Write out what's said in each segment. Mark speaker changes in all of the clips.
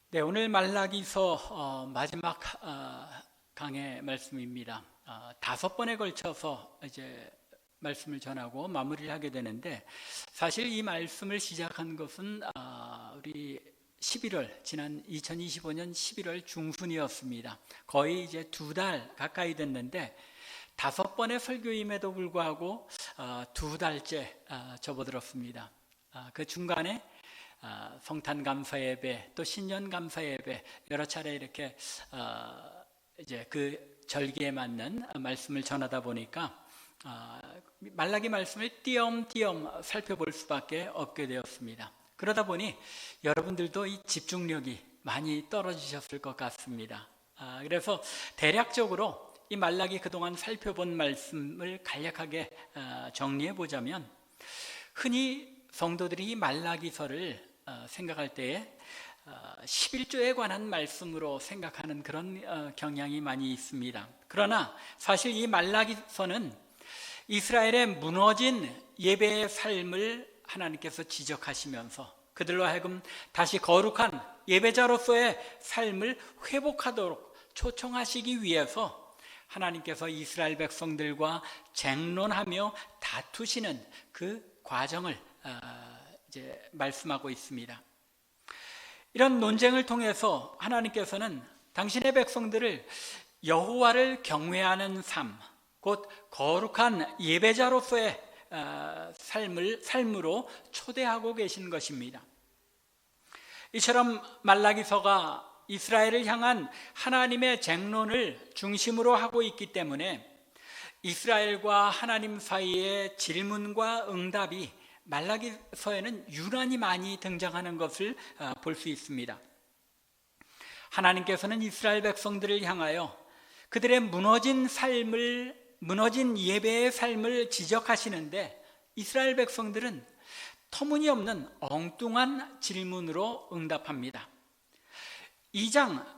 Speaker 1: 네, 오늘 말라기서 마지막 강의 말씀입니다. 5번에 걸쳐서 이제 말씀을 전하고 마무리를 하게 되는데, 사실 이 말씀을 시작한 것은 우리 11월, 지난 2025년 11월 중순이었습니다. 거의 이제 2달 가까이 됐는데 5번의 설교임에도 불구하고 2달째 접어들었습니다. 그 중간에 성탄 감사 예배, 또 신년 감사 예배 여러 차례 이렇게 이제 그 절기에 맞는 말씀을 전하다 보니까 말라기 말씀을 띄엄띄엄 살펴볼 수밖에 없게 되었습니다. 그러다 보니 여러분들도 이 집중력이 많이 떨어지셨을 것 같습니다. 그래서 대략적으로 이 말라기 그동안 살펴본 말씀을 간략하게 정리해 보자면, 흔히 성도들이 이 말라기서를 생각할 때에 11조에 관한 말씀으로 생각하는 그런 경향이 많이 있습니다. 그러나 사실 이 말라기서는 이스라엘의 무너진 예배의 삶을 하나님께서 지적하시면서 그들로 하여금 다시 거룩한 예배자로서의 삶을 회복하도록 초청하시기 위해서 하나님께서 이스라엘 백성들과 쟁론하며 다투시는 그 과정을 이제 말씀하고 있습니다. 이런 논쟁을 통해서 하나님께서는 당신의 백성들을 여호와를 경외하는 삶, 곧 거룩한 예배자로서의 삶으로 초대하고 계신 것입니다. 이처럼 말라기서가 이스라엘을 향한 하나님의 쟁론을 중심으로 하고 있기 때문에 이스라엘과 하나님 사이의 질문과 응답이 말라기서에는 유난히 많이 등장하는 것을 볼 수 있습니다. 하나님께서는 이스라엘 백성들을 향하여 그들의 무너진 예배의 삶을 지적하시는데, 이스라엘 백성들은 터무니없는 엉뚱한 질문으로 응답합니다.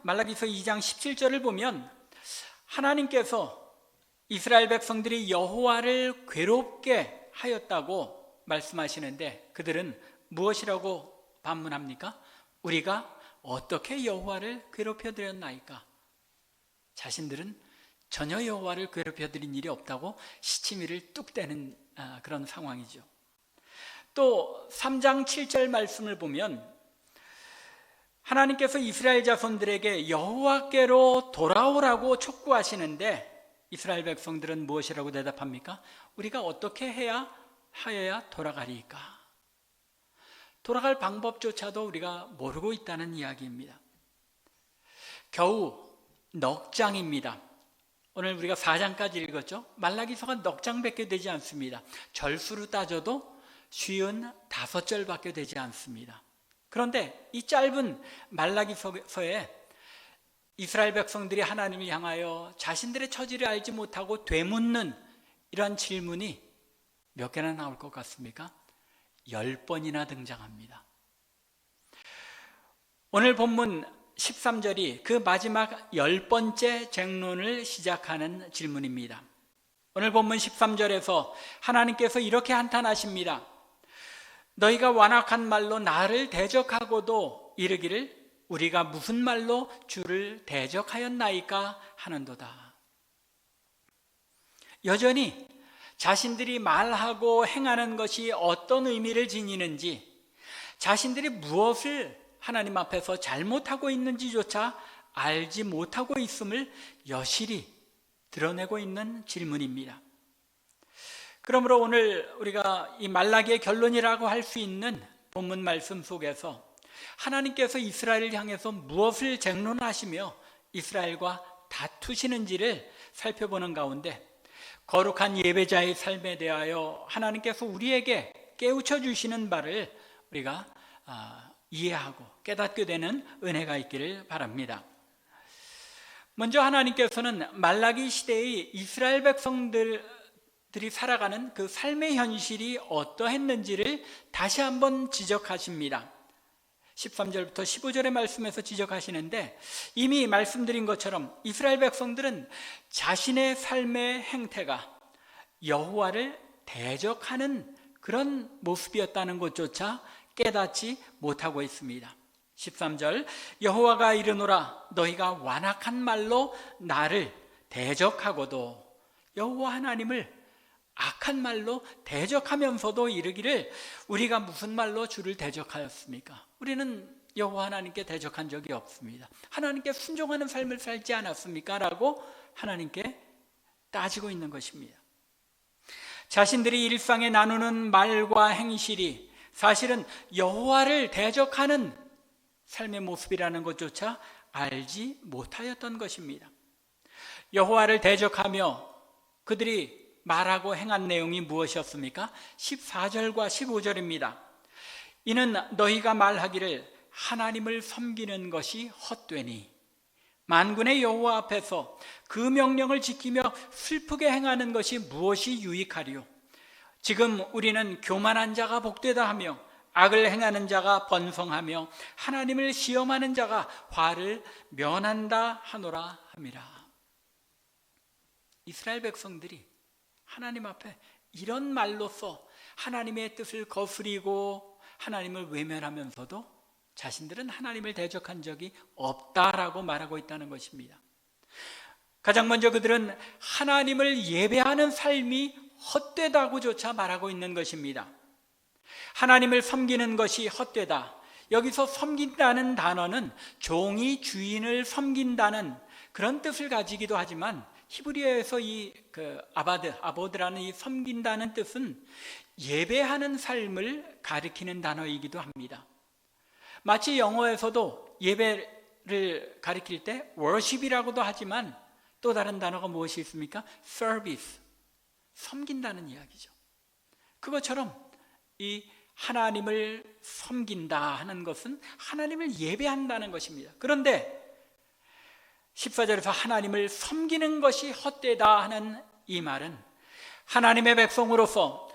Speaker 1: 말라기서 2장 17절을 보면 하나님께서 이스라엘 백성들이 여호와를 괴롭게 하였다고 말씀하시는데, 그들은 무엇이라고 반문합니까? 우리가 어떻게 여호와를 괴롭혀 드렸나이까? 자신들은 전혀 여호와를 괴롭혀 드린 일이 없다고 시치미를 뚝 떼는 그런 상황이죠. 또 3장 7절 말씀을 보면 하나님께서 이스라엘 자손들에게 여호와께로 돌아오라고 촉구하시는데, 이스라엘 백성들은 무엇이라고 대답합니까? 우리가 어떻게 하여야 돌아가리까? 돌아갈 방법조차도 우리가 모르고 있다는 이야기입니다. 겨우 넉 장입니다. 오늘 우리가 4장까지 읽었죠? 말라기서가 넉 장밖에 되지 않습니다. 절수로 따져도 55절밖에 되지 않습니다. 그런데 이 짧은 말라기서에 이스라엘 백성들이 하나님을 향하여 자신들의 처지를 알지 못하고 되묻는 이러한 질문이 몇 개나 나올 것 같습니까? 10번이나 등장합니다. 오늘 본문 13절이 그 마지막 10번째 쟁론을 시작하는 질문입니다. 오늘 본문 13절에서 하나님께서 이렇게 한탄하십니다. 너희가 완악한 말로 나를 대적하고도 이르기를 우리가 무슨 말로 주를 대적하였나이까 하는도다. 여전히 자신들이 말하고 행하는 것이 어떤 의미를 지니는지, 자신들이 무엇을 하나님 앞에서 잘못하고 있는지조차 알지 못하고 있음을 여실히 드러내고 있는 질문입니다. 그러므로 오늘 우리가 이 말라기의 결론이라고 할 수 있는 본문 말씀 속에서 하나님께서 이스라엘을 향해서 무엇을 쟁론하시며 이스라엘과 다투시는지를 살펴보는 가운데, 거룩한 예배자의 삶에 대하여 하나님께서 우리에게 깨우쳐 주시는 바를 우리가 이해하고 깨닫게 되는 은혜가 있기를 바랍니다. 먼저 하나님께서는 말라기 시대의 이스라엘 백성들이 살아가는 그 삶의 현실이 어떠했는지를 다시 한번 지적하십니다. 13절부터 15절의 말씀에서 지적하시는데, 이미 말씀드린 것처럼 이스라엘 백성들은 자신의 삶의 행태가 여호와를 대적하는 그런 모습이었다는 것조차 깨닫지 못하고 있습니다. 13절 여호와가 이르노라 너희가 완악한 말로 나를 대적하고도, 여호와 하나님을 악한 말로 대적하면서도 이르기를 우리가 무슨 말로 주를 대적하였습니까? 우리는 여호와 하나님께 대적한 적이 없습니다. 하나님께 순종하는 삶을 살지 않았습니까? 라고 하나님께 따지고 있는 것입니다. 자신들이 일상에 나누는 말과 행실이 사실은 여호와를 대적하는 삶의 모습이라는 것조차 알지 못하였던 것입니다. 여호와를 대적하며 그들이 말하고 행한 내용이 무엇이었습니까? 14절과 15절입니다. 이는 너희가 말하기를 하나님을 섬기는 것이 헛되니 만군의 여호와 앞에서 그 명령을 지키며 슬프게 행하는 것이 무엇이 유익하리요? 지금 우리는 교만한 자가 복되다 하며 악을 행하는 자가 번성하며 하나님을 시험하는 자가 화를 면한다 하노라 함이라. 이스라엘 백성들이 하나님 앞에 이런 말로써 하나님의 뜻을 거스리고 하나님을 외면하면서도 자신들은 하나님을 대적한 적이 없다라고 말하고 있다는 것입니다. 가장 먼저 그들은 하나님을 예배하는 삶이 헛되다고조차 말하고 있는 것입니다. 하나님을 섬기는 것이 헛되다. 여기서 섬긴다는 단어는 종이 주인을 섬긴다는 그런 뜻을 가지기도 하지만 히브리어에서 이 아보드라는 이 섬긴다는 뜻은 예배하는 삶을 가리키는 단어이기도 합니다. 마치 영어에서도 예배를 가리킬 때 worship이라고도 하지만 또 다른 단어가 무엇이 있습니까? service, 섬긴다는 이야기죠. 그것처럼 이 하나님을 섬긴다 하는 것은 하나님을 예배한다는 것입니다. 그런데 14절에서 하나님을 섬기는 것이 헛되다 하는 이 말은 하나님의 백성으로서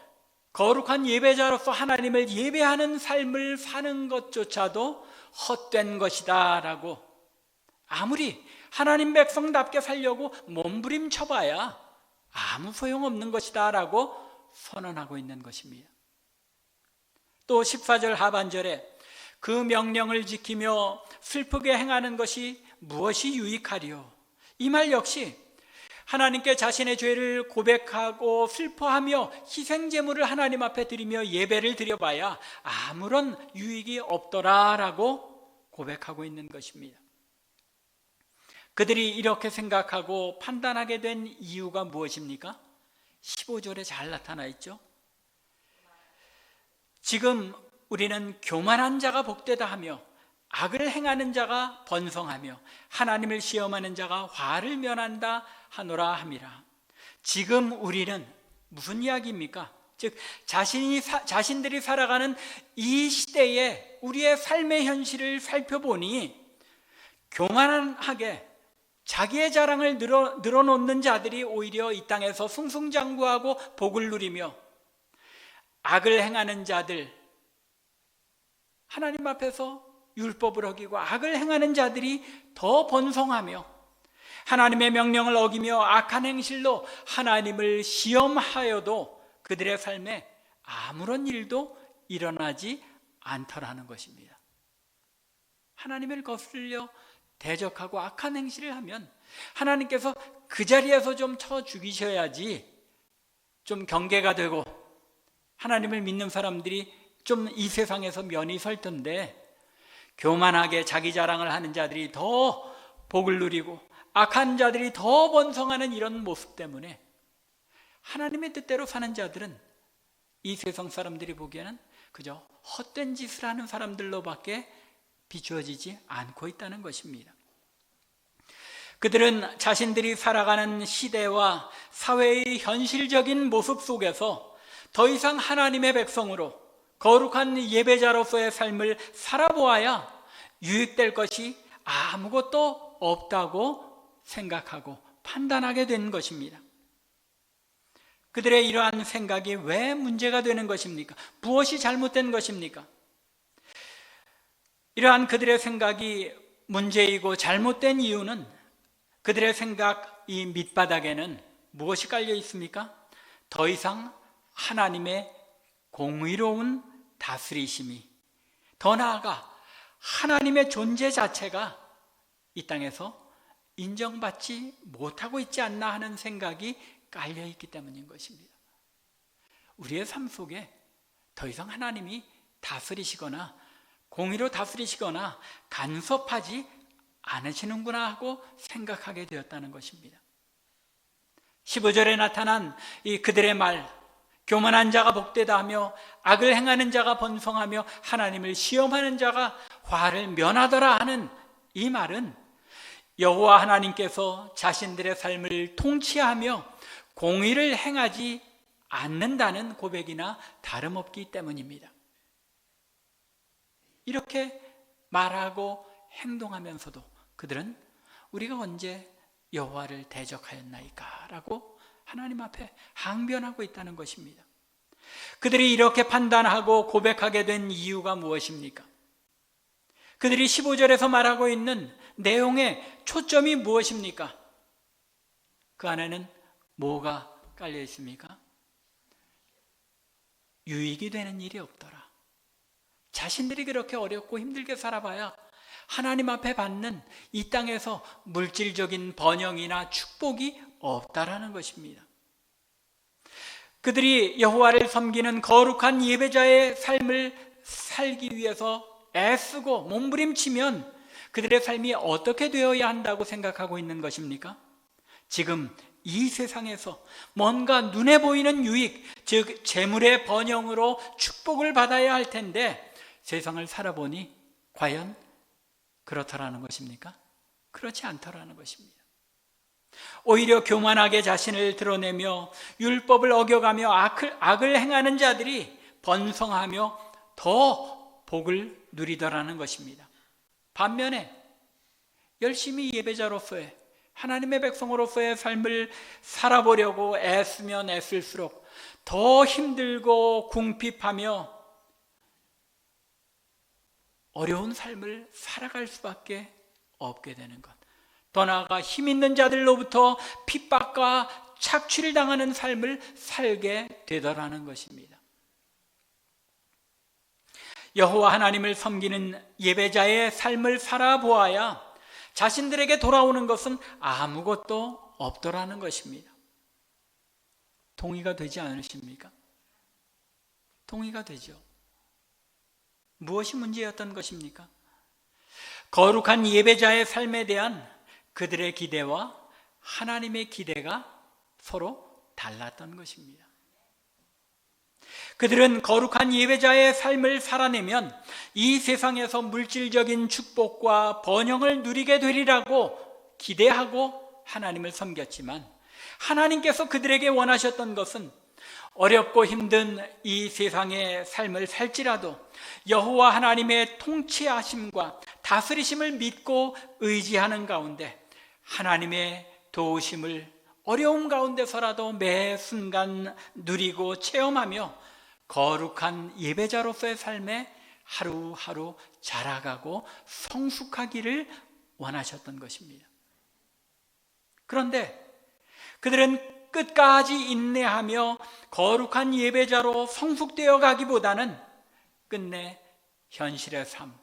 Speaker 1: 거룩한 예배자로서 하나님을 예배하는 삶을 사는 것조차도 헛된 것이다 라고, 아무리 하나님 백성답게 살려고 몸부림쳐봐야 아무 소용없는 것이다 라고 선언하고 있는 것입니다. 또 14절 하반절에 그 명령을 지키며 슬프게 행하는 것이 무엇이 유익하리요? 이 말 역시 하나님께 자신의 죄를 고백하고 슬퍼하며 희생제물을 하나님 앞에 드리며 예배를 드려봐야 아무런 유익이 없더라라고 고백하고 있는 것입니다. 그들이 이렇게 생각하고 판단하게 된 이유가 무엇입니까? 15절에 잘 나타나 있죠. 지금 우리는 교만한 자가 복되다 하며 악을 행하는 자가 번성하며 하나님을 시험하는 자가 화를 면한다 하노라 함이라. 지금 우리는 무슨 이야기입니까? 즉 자신들이 살아가는 이 시대에 우리의 삶의 현실을 살펴보니 교만하게 자기의 자랑을 늘어놓는 자들이 오히려 이 땅에서 승승장구하고 복을 누리며, 악을 행하는 자들, 하나님 앞에서 율법을 어기고 악을 행하는 자들이 더 번성하며 하나님의 명령을 어기며 악한 행실로 하나님을 시험하여도 그들의 삶에 아무런 일도 일어나지 않더라는 것입니다. 하나님을 거슬려 대적하고 악한 행실을 하면 하나님께서 그 자리에서 좀 쳐 죽이셔야지 좀 경계가 되고 하나님을 믿는 사람들이 좀 이 세상에서 면이 설 텐데, 교만하게 자기 자랑을 하는 자들이 더 복을 누리고 악한 자들이 더 번성하는 이런 모습 때문에 하나님의 뜻대로 사는 자들은 이 세상 사람들이 보기에는 그저 헛된 짓을 하는 사람들로밖에 비추어지지 않고 있다는 것입니다. 그들은 자신들이 살아가는 시대와 사회의 현실적인 모습 속에서 더 이상 하나님의 백성으로 거룩한 예배자로서의 삶을 살아보아야 유익될 것이 아무것도 없다고 생각하고 판단하게 된 것입니다. 그들의 이러한 생각이 왜 문제가 되는 것입니까? 무엇이 잘못된 것입니까? 이러한 그들의 생각이 문제이고 잘못된 이유는 그들의 생각 이 밑바닥에는 무엇이 깔려 있습니까? 더 이상 하나님의 공의로운 다스리심이, 더 나아가 하나님의 존재 자체가 이 땅에서 인정받지 못하고 있지 않나 하는 생각이 깔려있기 때문인 것입니다. 우리의 삶 속에 더 이상 하나님이 다스리시거나 공의로 다스리시거나 간섭하지 않으시는구나 하고 생각하게 되었다는 것입니다. 15절에 나타난 이 그들의 말, 교만한 자가 복되다 하며 악을 행하는 자가 번성하며 하나님을 시험하는 자가 화를 면하더라 하는 이 말은 여호와 하나님께서 자신들의 삶을 통치하며 공의를 행하지 않는다는 고백이나 다름없기 때문입니다. 이렇게 말하고 행동하면서도 그들은 우리가 언제 여호와를 대적하였나이까? 라고 하나님 앞에 항변하고 있다는 것입니다. 그들이 이렇게 판단하고 고백하게 된 이유가 무엇입니까? 그들이 15절에서 말하고 있는 내용의 초점이 무엇입니까? 그 안에는 뭐가 깔려 있습니까? 유익이 되는 일이 없더라. 자신들이 그렇게 어렵고 힘들게 살아봐야 하나님 앞에 받는 이 땅에서 물질적인 번영이나 축복이 없다라는 것입니다. 그들이 여호와를 섬기는 거룩한 예배자의 삶을 살기 위해서 애쓰고 몸부림치면 그들의 삶이 어떻게 되어야 한다고 생각하고 있는 것입니까? 지금 이 세상에서 뭔가 눈에 보이는 유익, 즉 재물의 번영으로 축복을 받아야 할 텐데 세상을 살아보니 과연 그렇더라는 것입니까? 그렇지 않더라는 것입니다. 오히려 교만하게 자신을 드러내며 율법을 어겨가며 악을 행하는 자들이 번성하며 더 복을 누리더라는 것입니다. 반면에 열심히 예배자로서의 하나님의 백성으로서의 삶을 살아보려고 애쓰면 애쓸수록 더 힘들고 궁핍하며 어려운 삶을 살아갈 수밖에 없게 되는 것. 더 나아가 힘 있는 자들로부터 핍박과 착취를 당하는 삶을 살게 되더라는 것입니다. 여호와 하나님을 섬기는 예배자의 삶을 살아보아야 자신들에게 돌아오는 것은 아무것도 없더라는 것입니다. 동의가 되지 않으십니까? 동의가 되죠. 무엇이 문제였던 것입니까? 거룩한 예배자의 삶에 대한 그들의 기대와 하나님의 기대가 서로 달랐던 것입니다. 그들은 거룩한 예배자의 삶을 살아내면 이 세상에서 물질적인 축복과 번영을 누리게 되리라고 기대하고 하나님을 섬겼지만 하나님께서 그들에게 원하셨던 것은 어렵고 힘든 이 세상의 삶을 살지라도 여호와 하나님의 통치하심과 다스리심을 믿고 의지하는 가운데 하나님의 도우심을 어려움 가운데서라도 매 순간 누리고 체험하며 거룩한 예배자로서의 삶에 하루하루 자라가고 성숙하기를 원하셨던 것입니다. 그런데 그들은 끝까지 인내하며 거룩한 예배자로 성숙되어 가기보다는 끝내 현실의 삶,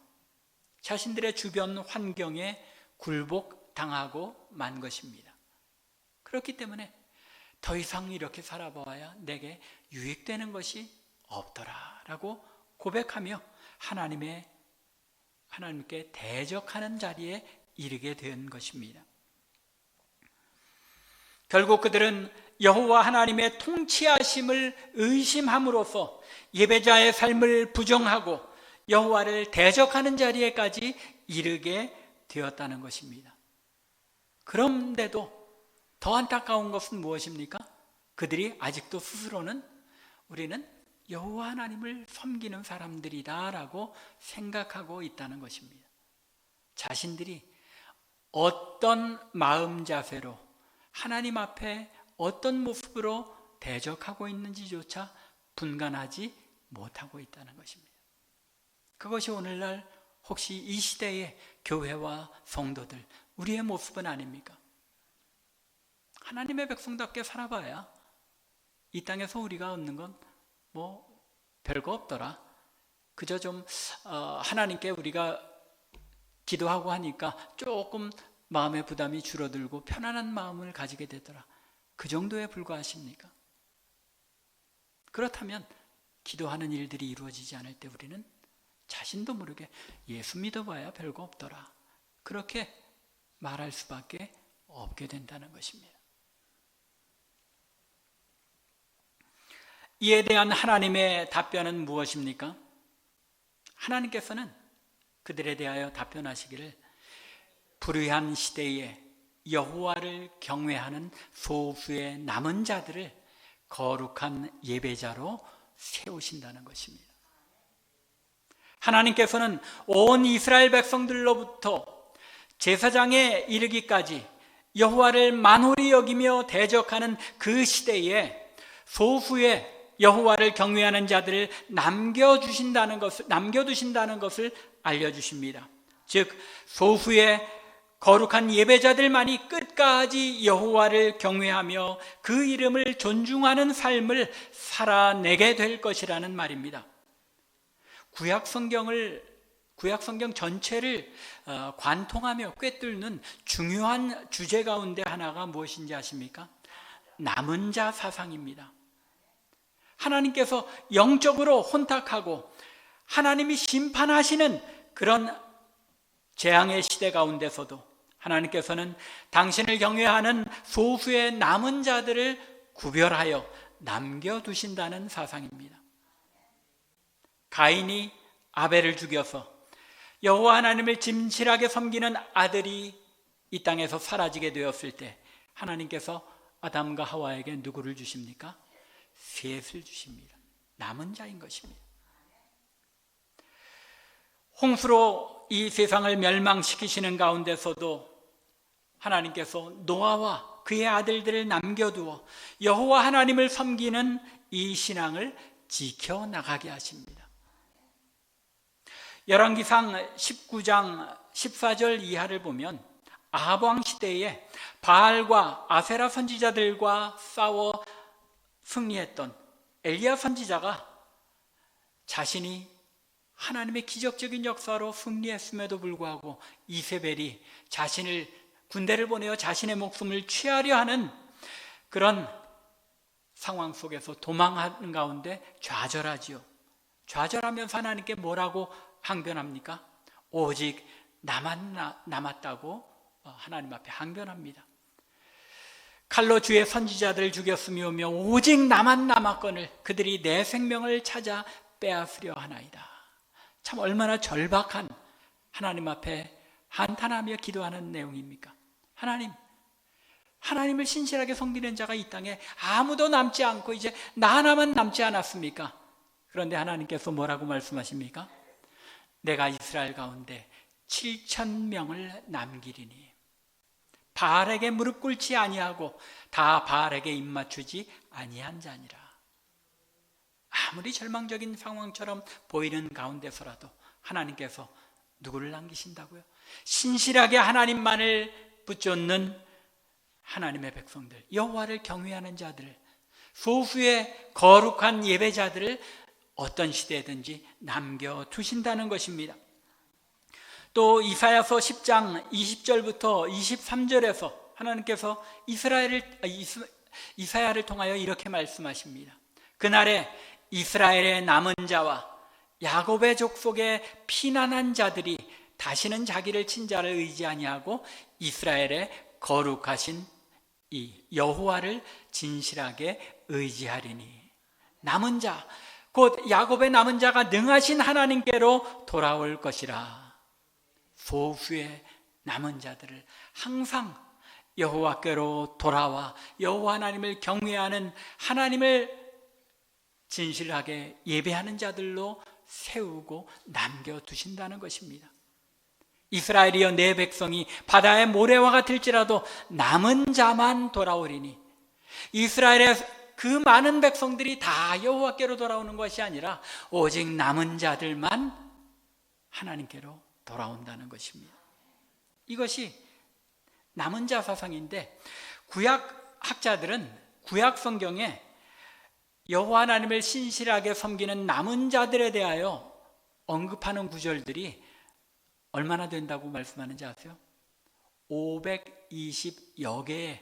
Speaker 1: 자신들의 주변 환경에 굴복당하고 만 것입니다. 그렇기 때문에 더 이상 이렇게 살아보아야 내게 유익되는 것이 없더라라고 고백하며 하나님께 대적하는 자리에 이르게 된 것입니다. 결국 그들은 여호와 하나님의 통치하심을 의심함으로써 예배자의 삶을 부정하고 여호와를 대적하는 자리에까지 이르게 되었다는 것입니다. 그런데도 더 안타까운 것은 무엇입니까? 그들이 아직도 스스로는 우리는 여호와 하나님을 섬기는 사람들이다라고 생각하고 있다는 것입니다. 자신들이 어떤 마음 자세로 하나님 앞에 어떤 모습으로 대적하고 있는지조차 분간하지 못하고 있다는 것입니다. 그것이 오늘날 혹시 이 시대의 교회와 성도들, 우리의 모습은 아닙니까? 하나님의 백성답게 살아봐야 이 땅에서 우리가 얻는 건 별거 없더라. 그저 좀 하나님께 우리가 기도하고 하니까 조금 마음의 부담이 줄어들고 편안한 마음을 가지게 되더라. 그 정도에 불과하십니까? 그렇다면 기도하는 일들이 이루어지지 않을 때 우리는 자신도 모르게 예수 믿어봐야 별거 없더라, 그렇게 말할 수밖에 없게 된다는 것입니다. 이에 대한 하나님의 답변은 무엇입니까? 하나님께서는 그들에 대하여 답변하시기를 불의한 시대에 여호와를 경외하는 소수의 남은 자들을 거룩한 예배자로 세우신다는 것입니다. 하나님께서는 온 이스라엘 백성들로부터 제사장에 이르기까지 여호와를 만홀히 여기며 대적하는 그 시대에 소수의 여호와를 경외하는 자들을 남겨두신다는 것을 알려주십니다. 즉 소수의 거룩한 예배자들만이 끝까지 여호와를 경외하며 그 이름을 존중하는 삶을 살아내게 될 것이라는 말입니다. 구약성경 전체를 관통하며 꿰뚫는 중요한 주제 가운데 하나가 무엇인지 아십니까? 남은 자 사상입니다. 하나님께서 영적으로 혼탁하고 하나님이 심판하시는 그런 재앙의 시대 가운데서도 하나님께서는 당신을 경외하는 소수의 남은 자들을 구별하여 남겨두신다는 사상입니다. 가인이 아벨을 죽여서 여호와 하나님을 진실하게 섬기는 아들이 이 땅에서 사라지게 되었을 때 하나님께서 아담과 하와에게 누구를 주십니까? 셋을 주십니다. 남은 자인 것입니다. 홍수로 이 세상을 멸망시키시는 가운데서도 하나님께서 노아와 그의 아들들을 남겨두어 여호와 하나님을 섬기는 이 신앙을 지켜나가게 하십니다. 열왕기상 19장 14절 이하를 보면 아합 왕 시대에 바알과 아세라 선지자들과 싸워 승리했던 엘리야 선지자가 자신이 하나님의 기적적인 역사로 승리했음에도 불구하고 이세벨이 군대를 보내어 자신의 목숨을 취하려 하는 그런 상황 속에서 도망하는 가운데 좌절하지요. 좌절하면서 하나님께 뭐라고 항변합니까? 오직 나만 남았다고 하나님 앞에 항변합니다. 칼로 주의 선지자들을 죽였으며 오직 나만 남았거늘 그들이 내 생명을 찾아 빼앗으려 하나이다. 참 얼마나 절박한 하나님 앞에 한탄하며 기도하는 내용입니까? 하나님을 신실하게 섬기는 자가 이 땅에 아무도 남지 않고 이제 나 하나만 남지 않았습니까? 그런데 하나님께서 뭐라고 말씀하십니까? 내가 이스라엘 가운데 7,000명을 남기리니 바알에게 무릎 꿇지 아니하고 다 바알에게 입맞추지 아니한 자니라. 아무리 절망적인 상황처럼 보이는 가운데서라도 하나님께서 누구를 남기신다고요? 신실하게 하나님만을 붙잡는 하나님의 백성들, 여호와를 경외하는 자들, 소수의 거룩한 예배자들을 어떤 시대든지 남겨두신다는 것입니다. 또 이사야서 10장 20절부터 23절에서 하나님께서 이사야를 통하여 이렇게 말씀하십니다. 그날에 이스라엘의 남은 자와 야곱의 족속의 피난한 자들이 다시는 자기를 친자를 의지 아니하고 이스라엘의 거룩하신 이 여호와를 진실하게 의지하리니 남은 자, 곧 야곱의 남은 자가 능하신 하나님께로 돌아올 것이라. 소수의 남은 자들을 항상 여호와께로 돌아와 여호와 하나님을 경외하는, 하나님을 진실하게 예배하는 자들로 세우고 남겨두신다는 것입니다. 이스라엘이여 내 백성이 바다의 모래와 같을지라도 남은 자만 돌아오리니, 이스라엘의 그 많은 백성들이 다 여호와께로 돌아오는 것이 아니라 오직 남은 자들만 하나님께로 돌아온다는 것입니다. 이것이 남은 자 사상인데, 구약 학자들은 구약 성경에 여호와 하나님을 신실하게 섬기는 남은 자들에 대하여 언급하는 구절들이 얼마나 된다고 말씀하는지 아세요? 520여 개의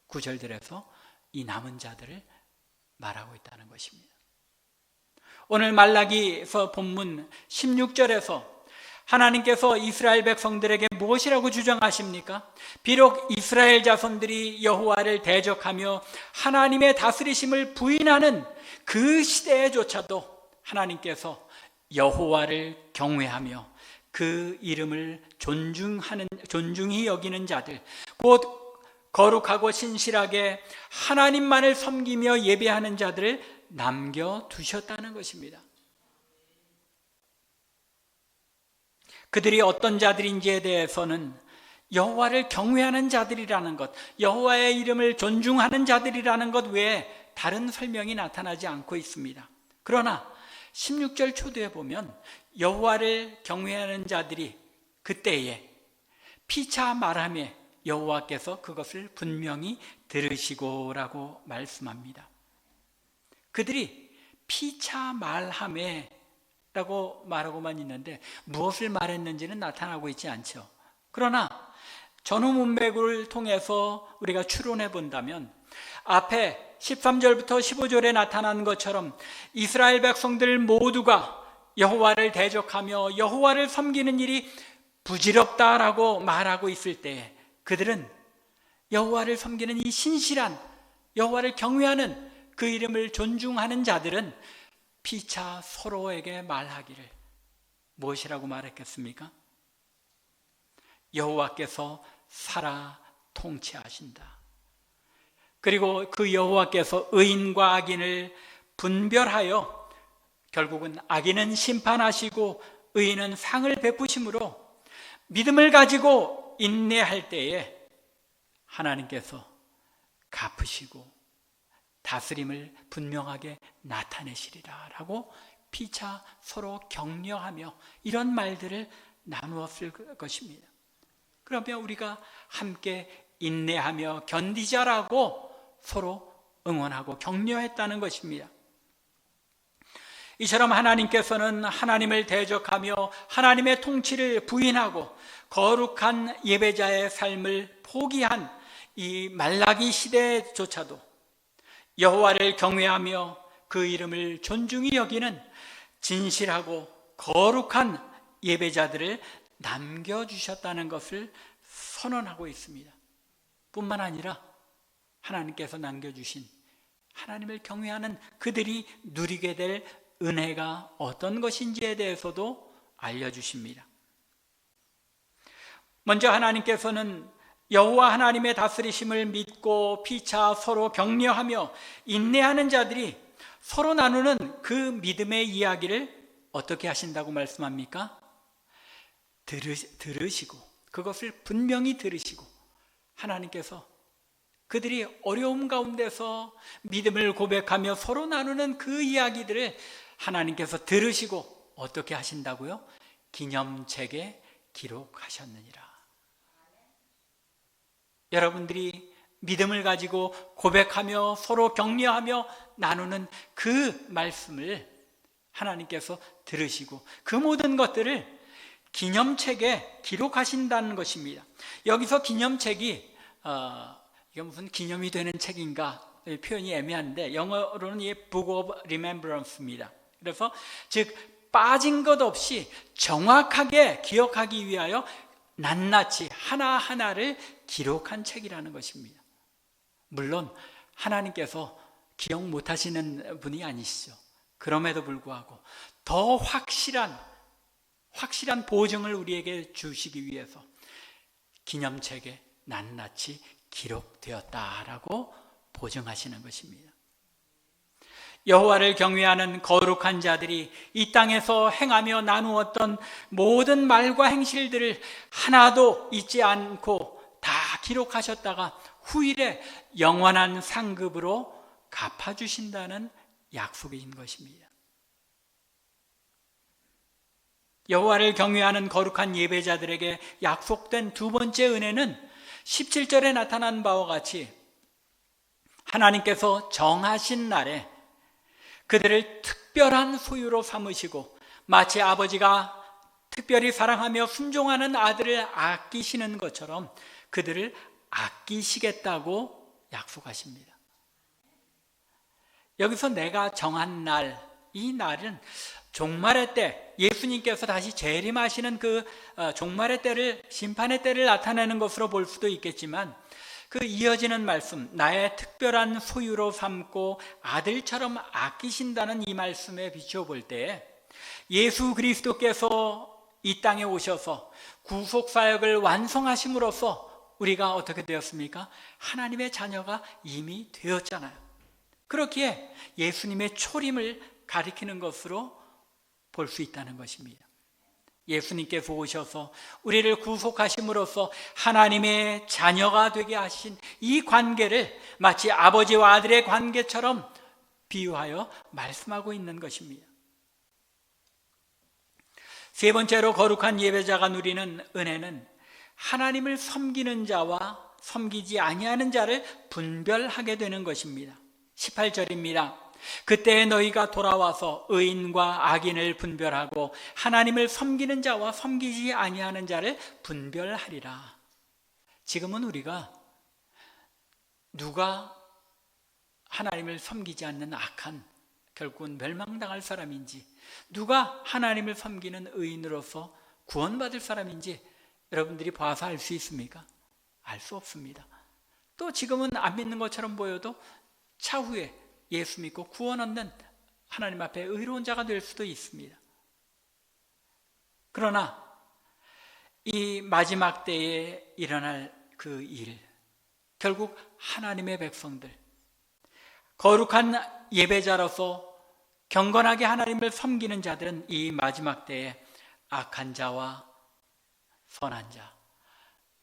Speaker 1: 구절들에서 이 남은 자들을 말하고 있다는 것입니다. 오늘 말라기서 본문 16절에서 하나님께서 이스라엘 백성들에게 무엇이라고 주장하십니까? 비록 이스라엘 자손들이 여호와를 대적하며 하나님의 다스리심을 부인하는 그 시대에조차도 하나님께서 여호와를 경외하며 그 이름을 존중히 여기는 자들, 곧 거룩하고 신실하게 하나님만을 섬기며 예배하는 자들을 남겨두셨다는 것입니다. 그들이 어떤 자들인지에 대해서는 여호와를 경외하는 자들이라는 것, 여호와의 이름을 존중하는 자들이라는 것 외에 다른 설명이 나타나지 않고 있습니다. 그러나 16절 초두에 보면 여호와를 경외하는 자들이 그때에 피차 말하며 여호와께서 그것을 분명히 들으시고라고 말씀합니다. 그들이 피차 말하며 라고 말하고만 있는데 무엇을 말했는지는 나타나고 있지 않죠. 그러나 전후 문맥을 통해서 우리가 추론해 본다면 앞에 13절부터 15절에 나타난 것처럼 이스라엘 백성들 모두가 여호와를 대적하며 여호와를 섬기는 일이 부질없다라고 말하고 있을 때 그들은 여호와를 섬기는 이 신실한 여호와를 경외하는 그 이름을 존중하는 자들은 피차 서로에게 말하기를 무엇이라고 말했겠습니까? 여호와께서 살아 통치하신다. 그리고 그 여호와께서 의인과 악인을 분별하여 결국은 악인은 심판하시고 의인은 상을 베푸심으로 믿음을 가지고 인내할 때에 하나님께서 갚으시고 다스림을 분명하게 나타내시리라 라고 피차 서로 격려하며 이런 말들을 나누었을 것입니다. 그러면 우리가 함께 인내하며 견디자라고 서로 응원하고 격려했다는 것입니다. 이처럼 하나님께서는 하나님을 대적하며 하나님의 통치를 부인하고 거룩한 예배자의 삶을 포기한 이 말라기 시대조차도 여호와를 경외하며 그 이름을 존중히 여기는 진실하고 거룩한 예배자들을 남겨주셨다는 것을 선언하고 있습니다. 뿐만 아니라 하나님께서 남겨주신 하나님을 경외하는 그들이 누리게 될 은혜가 어떤 것인지에 대해서도 알려주십니다. 먼저 하나님께서는 여호와 하나님의 다스리심을 믿고 피차 서로 격려하며 인내하는 자들이 서로 나누는 그 믿음의 이야기를 어떻게 하신다고 말씀합니까? 들으시고 그것을 분명히 들으시고 하나님께서 그들이 어려움 가운데서 믿음을 고백하며 서로 나누는 그 이야기들을 하나님께서 들으시고 어떻게 하신다고요? 기념책에 기록하셨느니라. 여러분들이 믿음을 가지고 고백하며 서로 격려하며 나누는 그 말씀을 하나님께서 들으시고 그 모든 것들을 기념책에 기록하신다는 것입니다. 여기서 기념책이 이게 무슨 기념이 되는 책인가 표현이 애매한데 영어로는 이 Book of Remembrance입니다. 그래서 즉 빠진 것 없이 정확하게 기억하기 위하여 낱낱이 하나하나를 기록한 책이라는 것입니다. 물론 하나님께서 기억 못하시는 분이 아니시죠. 그럼에도 불구하고 더 확실한 보증을 우리에게 주시기 위해서 기념책에 낱낱이 기록되었다라고 보증하시는 것입니다. 여호와를 경외하는 거룩한 자들이 이 땅에서 행하며 나누었던 모든 말과 행실들을 하나도 잊지 않고 다 기록하셨다가 후일에 영원한 상급으로 갚아주신다는 약속인 것입니다. 여호와를 경외하는 거룩한 예배자들에게 약속된 두 번째 은혜는 17절에 나타난 바와 같이 하나님께서 정하신 날에 그들을 특별한 소유로 삼으시고 마치 아버지가 특별히 사랑하며 순종하는 아들을 아끼시는 것처럼 그들을 아끼시겠다고 약속하십니다. 여기서 내가 정한 날, 이 날은 종말의 때, 예수님께서 다시 재림하시는 그 종말의 때를, 심판의 때를 나타내는 것으로 볼 수도 있겠지만, 그 이어지는 말씀, 나의 특별한 소유로 삼고 아들처럼 아끼신다는 이 말씀에 비추어 볼 때, 예수 그리스도께서 이 땅에 오셔서 구속사역을 완성하심으로써 우리가 어떻게 되었습니까? 하나님의 자녀가 이미 되었잖아요. 그렇기에 예수님의 초림을 가리키는 것으로 볼 수 있다는 것입니다. 예수님께서 오셔서 우리를 구속하심으로써 하나님의 자녀가 되게 하신 이 관계를 마치 아버지와 아들의 관계처럼 비유하여 말씀하고 있는 것입니다. 세 번째로 거룩한 예배자가 누리는 은혜는 하나님을 섬기는 자와 섬기지 아니하는 자를 분별하게 되는 것입니다. 18절입니다. 그때 너희가 돌아와서 의인과 악인을 분별하고 하나님을 섬기는 자와 섬기지 아니하는 자를 분별하리라. 지금은 우리가 누가 하나님을 섬기지 않는 악한, 결국은 멸망당할 사람인지, 누가 하나님을 섬기는 의인으로서 구원받을 사람인지 여러분들이 봐서 알 수 있습니까? 알 수 없습니다. 또 지금은 안 믿는 것처럼 보여도 차후에 예수 믿고 구원 얻는 하나님 앞에 의로운 자가 될 수도 있습니다. 그러나 이 마지막 때에 일어날 그 일, 결국 하나님의 백성들, 거룩한 예배자로서 경건하게 하나님을 섬기는 자들은 이 마지막 때에 악한 자와 선한 자,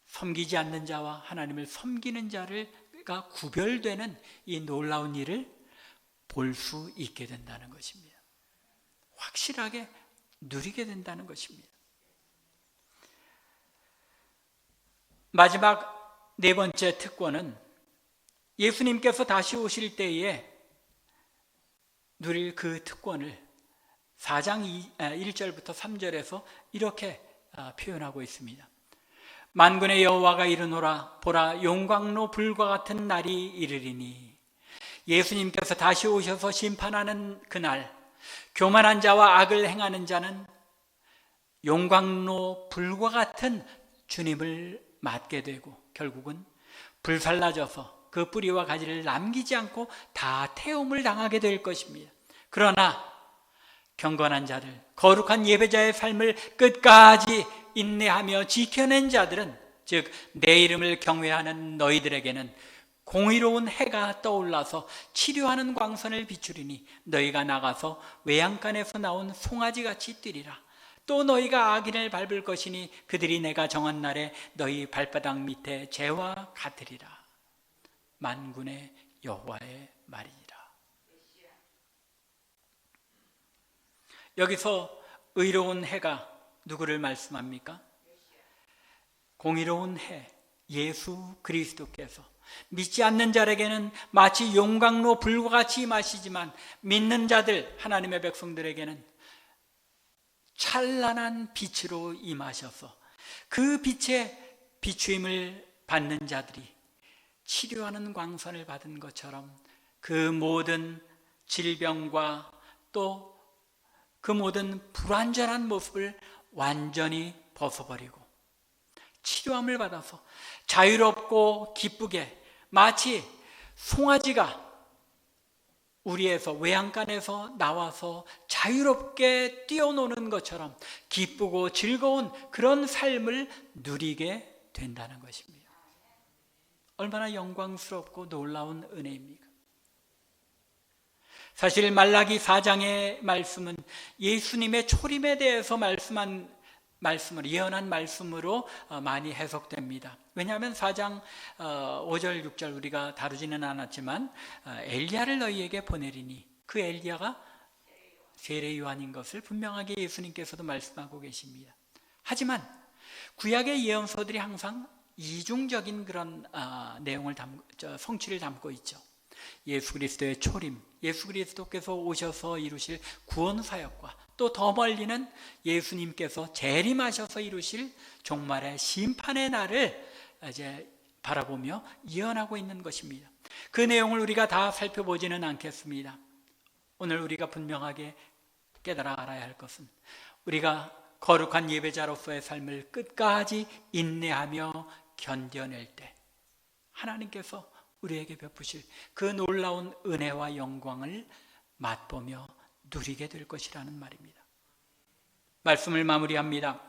Speaker 1: 섬기지 않는 자와 하나님을 섬기는 자가 구별되는 이 놀라운 일을 볼 수 있게 된다는 것입니다. 확실하게 누리게 된다는 것입니다. 마지막 네 번째 특권은 예수님께서 다시 오실 때에 누릴 그 특권을 4장 1절부터 3절에서 이렇게 표현하고 있습니다. 만군의 여호와가 이르노라, 보라, 용광로 불과 같은 날이 이르리니. 예수님께서 다시 오셔서 심판하는 그날, 교만한 자와 악을 행하는 자는 용광로 불과 같은 주님을 맞게 되고 결국은 불살라져서 그 뿌리와 가지를 남기지 않고 다 태움을 당하게 될 것입니다. 그러나 경건한 자들, 거룩한 예배자의 삶을 끝까지 인내하며 지켜낸 자들은, 즉 내 이름을 경외하는 너희들에게는 공의로운 해가 떠올라서 치료하는 광선을 비추리니 너희가 나가서 외양간에서 나온 송아지같이 뛰리라. 또 너희가 악인을 밟을 것이니 그들이 내가 정한 날에 너희 발바닥 밑에 재와 같으리라. 만군의 여호와의 말이니라. 여기서 의로운 해가 누구를 말씀합니까? 공의로운 해, 예수 그리스도께서 믿지 않는 자에게는 마치 용광로 불과 같이 임하시지만 믿는 자들, 하나님의 백성들에게는 찬란한 빛으로 임하셔서 그 빛의 비추임을 받는 자들이 치료하는 광선을 받은 것처럼 그 모든 질병과 또 그 모든 불완전한 모습을 완전히 벗어버리고 치료함을 받아서 자유롭고 기쁘게, 마치 송아지가 우리에서 외양간에서 나와서 자유롭게 뛰어노는 것처럼 기쁘고 즐거운 그런 삶을 누리게 된다는 것입니다. 얼마나 영광스럽고 놀라운 은혜입니까? 사실 말라기 4장의 말씀은 예수님의 초림에 대해서 예언한 말씀으로 많이 해석됩니다. 왜냐하면 4장 5절 6절 우리가 다루지는 않았지만 엘리야를 너희에게 보내리니, 그 엘리야가 세례 요한인 것을 분명하게 예수님께서도 말씀하고 계십니다. 하지만 구약의 예언서들이 항상 이중적인 그런 내용을 성취를 담고 있죠. 예수 그리스도의 초림, 예수 그리스도께서 오셔서 이루실 구원 사역과 또 또 더 멀리는 예수님께서 재림하셔서 이루실 종말의 심판의 날을 이제 바라보며 예언하고 있는 것입니다. 그 내용을 우리가 다 살펴보지는 않겠습니다. 오늘 우리가 분명하게 깨달아 알아야 할 것은 우리가 거룩한 예배자로서의 삶을 끝까지 인내하며 견뎌낼 때 하나님께서 우리에게 베푸실 그 놀라운 은혜와 영광을 맛보며 누리게 될 것이라는 말입니다. 말씀을 마무리합니다.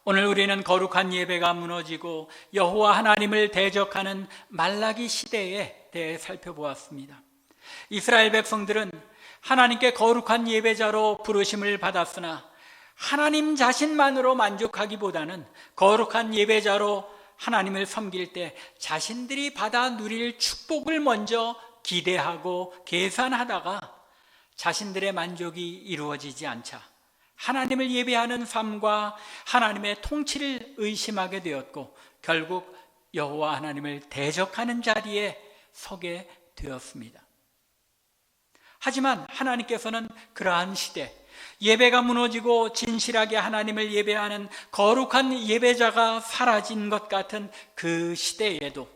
Speaker 1: 오늘 우리는 거룩한 예배가 무너지고 여호와 하나님을 대적하는 말라기 시대에 대해 살펴보았습니다. 이스라엘 백성들은 하나님께 거룩한 예배자로 부르심을 받았으나 하나님 자신만으로 만족하기보다는 거룩한 예배자로 하나님을 섬길 때 자신들이 받아 누릴 축복을 먼저 기대하고 계산하다가 자신들의 만족이 이루어지지 않자 하나님을 예배하는 삶과 하나님의 통치를 의심하게 되었고 결국 여호와 하나님을 대적하는 자리에 서게 되었습니다. 하지만 하나님께서는 그러한 시대, 예배가 무너지고 진실하게 하나님을 예배하는 거룩한 예배자가 사라진 것 같은 그 시대에도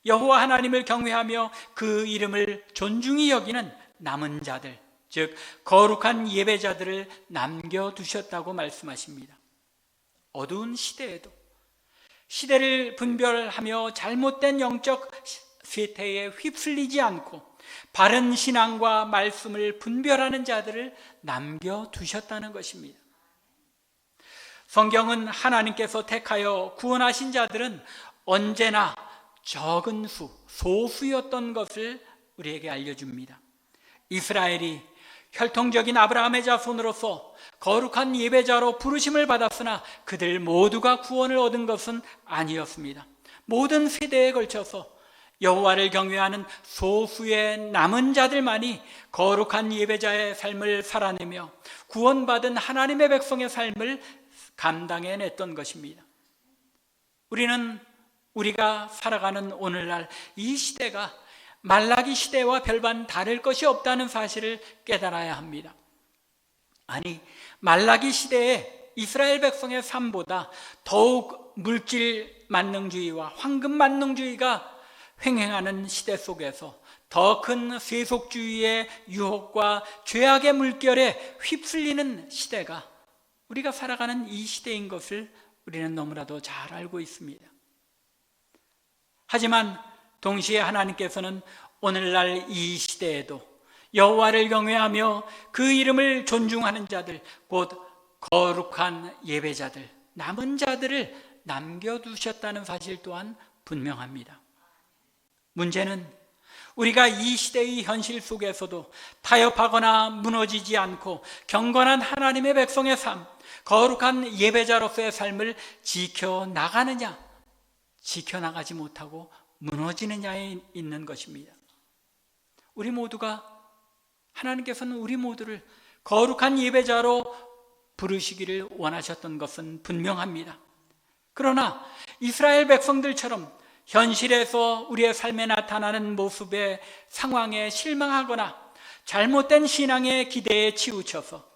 Speaker 1: 여호와 하나님을 경외하며 그 이름을 존중히 여기는 남은 자들, 즉 거룩한 예배자들을 남겨두셨다고 말씀하십니다. 어두운 시대에도 시대를 분별하며 잘못된 영적 쇠퇴에 휩쓸리지 않고 바른 신앙과 말씀을 분별하는 자들을 남겨두셨다는 것입니다. 성경은 하나님께서 택하여 구원하신 자들은 언제나 적은 수, 소수였던 것을 우리에게 알려줍니다. 이스라엘이 혈통적인 아브라함의 자손으로서 거룩한 예배자로 부르심을 받았으나 그들 모두가 구원을 얻은 것은 아니었습니다. 모든 세대에 걸쳐서 여호와를 경외하는 소수의 남은 자들만이 거룩한 예배자의 삶을 살아내며 구원받은 하나님의 백성의 삶을 감당해냈던 것입니다. 우리가 살아가는 오늘날 이 시대가 말라기 시대와 별반 다를 것이 없다는 사실을 깨달아야 합니다. 아니, 말라기 시대에 이스라엘 백성의 삶보다 더욱 물질 만능주의와 황금 만능주의가 횡행하는 시대 속에서 더 큰 세속주의의 유혹과 죄악의 물결에 휩쓸리는 시대가 우리가 살아가는 이 시대인 것을 우리는 너무나도 잘 알고 있습니다. 하지만 동시에 하나님께서는 오늘날 이 시대에도 여호와를 경외하며 그 이름을 존중하는 자들, 곧 거룩한 예배자들, 남은 자들을 남겨두셨다는 사실 또한 분명합니다. 문제는 우리가 이 시대의 현실 속에서도 타협하거나 무너지지 않고 경건한 하나님의 백성의 삶, 거룩한 예배자로서의 삶을 지켜나가느냐, 지켜나가지 못하고 무너지느냐에 있는 것입니다. 하나님께서는 우리 모두를 거룩한 예배자로 부르시기를 원하셨던 것은 분명합니다. 그러나 이스라엘 백성들처럼 현실에서 우리의 삶에 나타나는 모습의 상황에 실망하거나 잘못된 신앙의 기대에 치우쳐서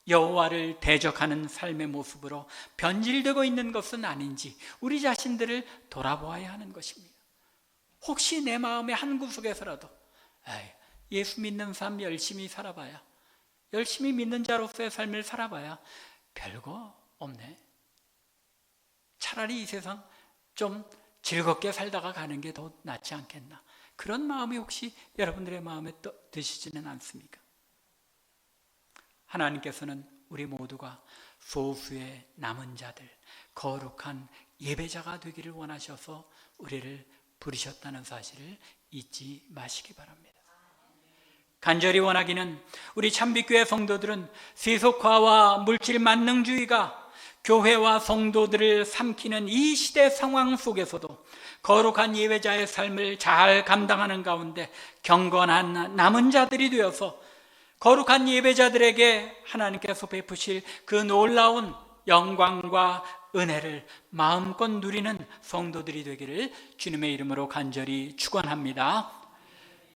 Speaker 1: 여호와를 대적하는 삶의 모습으로 변질되고 있는 것은 아닌지 우리 자신들을 돌아보아야 하는 것입니다. 혹시 내 마음의 한 구석에서라도 예수 믿는 삶 열심히 살아봐야, 열심히 믿는 자로서의 삶을 살아봐야 별거 없네, 차라리 이 세상 좀 즐겁게 살다가 가는 게 더 낫지 않겠나, 그런 마음이 혹시 여러분들의 마음에 드시지는 않습니까? 하나님께서는 우리 모두가 소수의 남은 자들, 거룩한 예배자가 되기를 원하셔서 우리를 부르셨다는 사실을 잊지 마시기 바랍니다. 간절히 원하기는 우리 참빛교회 성도들은 세속화와 물질 만능주의가 교회와 성도들을 삼키는 이 시대 상황 속에서도 거룩한 예배자의 삶을 잘 감당하는 가운데 경건한 남은 자들이 되어서 거룩한 예배자들에게 하나님께서 베푸실 그 놀라운 영광과 은혜를 마음껏 누리는 성도들이 되기를 주님의 이름으로 간절히 축원합니다.